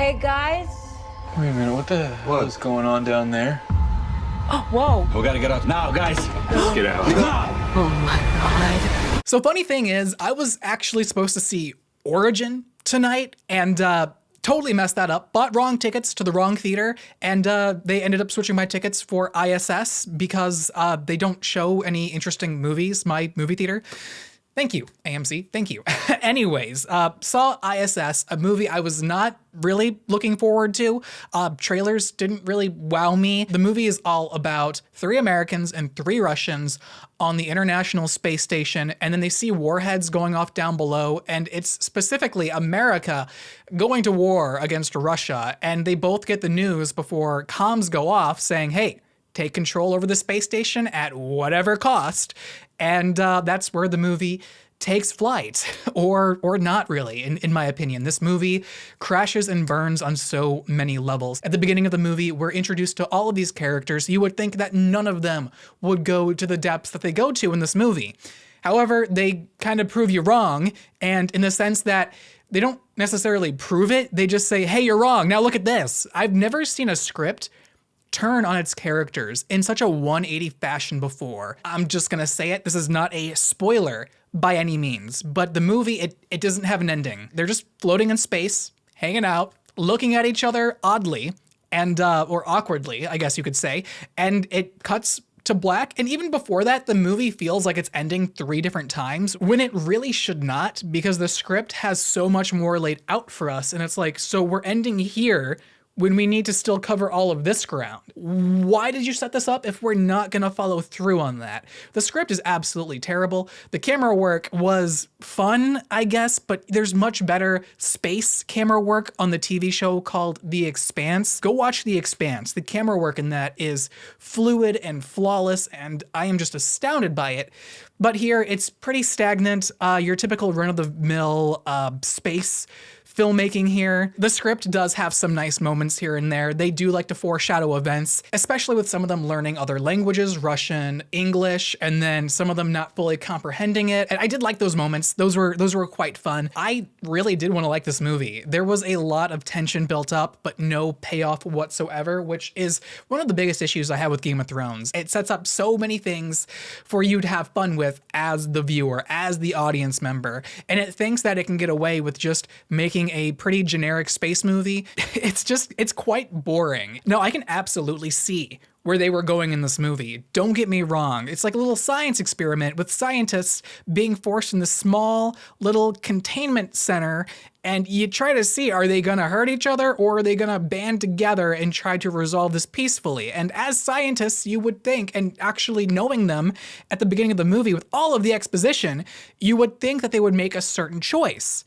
Hey, guys. Wait a minute, what the hell is going on down there? Oh, whoa. We gotta get out now, guys. Let's get out. Oh, my God. So funny thing is, I was actually supposed to see Origin tonight and totally messed that up. Bought wrong tickets to the wrong theater, and they ended up switching my tickets for I.S.S. because they don't show any interesting movies, my movie theater. Thank you, AMC. Thank you. Anyways, saw I.S.S., a movie I was not really looking forward to. Trailers didn't really wow me. The movie is all about 3 Americans and 3 Russians on the International Space Station, and then they see warheads going off down below, and it's specifically America going to war against Russia, and they both get the news before comms go off saying, hey, take control over the space station at whatever cost. And that's where the movie takes flight, or not really, in my opinion. This movie crashes and burns on so many levels. At the beginning of the movie, we're introduced to all of these characters. You would think that none of them would go to the depths that they go to in this movie. However, they kind of prove you wrong, and in the sense that they don't necessarily prove it, they just say, hey, you're wrong, now look at this. I've never seen a script turn on its characters in such a 180 fashion before. I'm just gonna say it, this is not a spoiler by any means, but the movie, it doesn't have an ending. They're just floating in space, hanging out, looking at each other oddly, and or awkwardly, I guess you could say, and it cuts to black. And even before that, the movie feels like it's ending 3 different times when it really should not, because the script has so much more laid out for us. And it's like, so we're ending here when we need to still cover all of this ground. Why did you set this up if we're not gonna follow through on that? The script is absolutely terrible. The camera work was fun, I guess, but there's much better space camera work on the TV show called The Expanse. Go watch The Expanse. The camera work in that is fluid and flawless, and I am just astounded by it. But here, it's pretty stagnant. Your typical run-of-the-mill space filmmaking here. The script does have some nice moments here and there. They do like to foreshadow events, especially with some of them learning other languages, Russian, English, and then some of them not fully comprehending it. And I did like those moments. Those were quite fun. I really did want to like this movie. There was a lot of tension built up, but no payoff whatsoever, which is one of the biggest issues I have with Game of Thrones. It sets up so many things for you to have fun with as the viewer, as the audience member, and it thinks that it can get away with just making a pretty generic space movie. It's quite boring. No, I can absolutely see where they were going in this movie. Don't get me wrong. It's like a little science experiment with scientists being forced in this small little containment center, and you try to see, are they gonna hurt each other or are they gonna band together and try to resolve this peacefully? And as scientists, you would think, and actually knowing them at the beginning of the movie with all of the exposition, you would think that they would make a certain choice.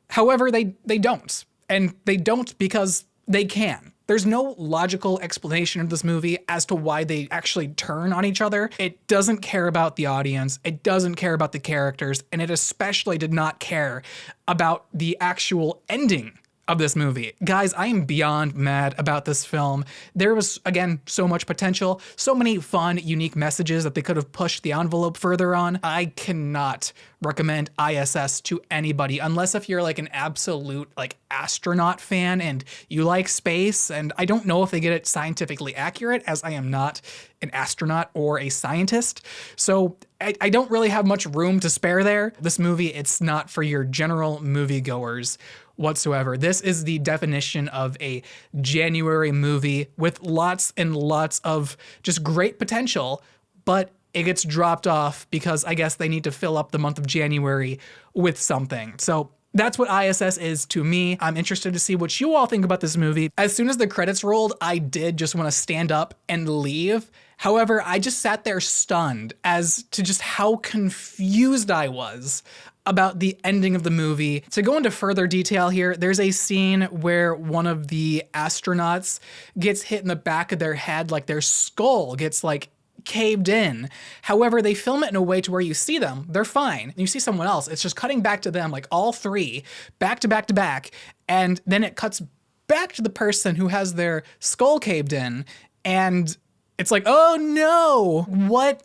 However, they don't. And they don't because they can. There's no logical explanation of this movie as to why they actually turn on each other. It doesn't care about the audience. It doesn't care about the characters. And it especially did not care about the actual ending of this movie. Guys, I am beyond mad about this film. There was, again, so much potential, so many fun, unique messages that they could have pushed the envelope further on. I cannot recommend I.S.S. to anybody, unless if you're like an absolute like astronaut fan and you like space, and I don't know if they get it scientifically accurate, as I am not an astronaut or a scientist. So I don't really have much room to spare there. This movie, it's not for your general moviegoers whatsoever. This is the definition of a January movie with lots and lots of just great potential, but it gets dropped off because I guess they need to fill up the month of January with something. So that's what I.S.S. is to me. I'm interested to see what you all think about this movie. As soon as the credits rolled, I did just want to stand up and leave. However, I just sat there stunned as to just how confused I was about the ending of the movie. To go into further detail here, there's a scene where one of the astronauts gets hit in the back of their head, like their skull gets like caved in. However, they film it in a way to where you see them, they're fine. And you see someone else, it's just cutting back to them, like all 3, back to back to back. And then it cuts back to the person who has their skull caved in. And it's like, oh no, what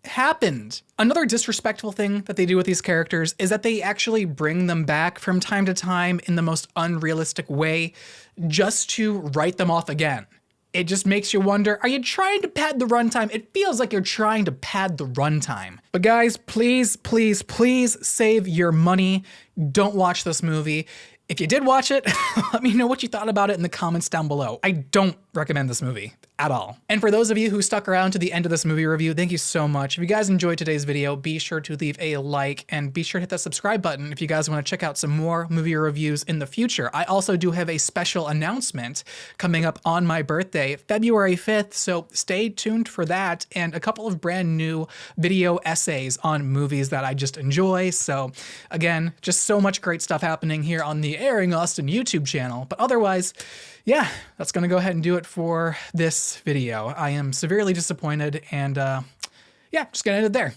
happened? Another disrespectful thing that they do with these characters is that they actually bring them back from time to time in the most unrealistic way just to write them off again. It just makes you wonder, are you trying to pad the runtime? It feels like you're trying to pad the runtime. But guys, please, please, please save your money. Don't watch this movie. If you did watch it, let me know what you thought about it in the comments down below. I don't recommend this movie at all. And for those of you who stuck around to the end of this movie review, thank you so much. If you guys enjoyed today's video, be sure to leave a like and be sure to hit that subscribe button if you guys want to check out some more movie reviews in the future. I also do have a special announcement coming up on my birthday, February 5th, so stay tuned for that and a couple of brand new video essays on movies that I just enjoy. So again, just so much great stuff happening here on the Airing Austin YouTube channel. But otherwise, yeah, that's gonna go ahead and do it for this video. I am severely disappointed and yeah, just gonna end it there.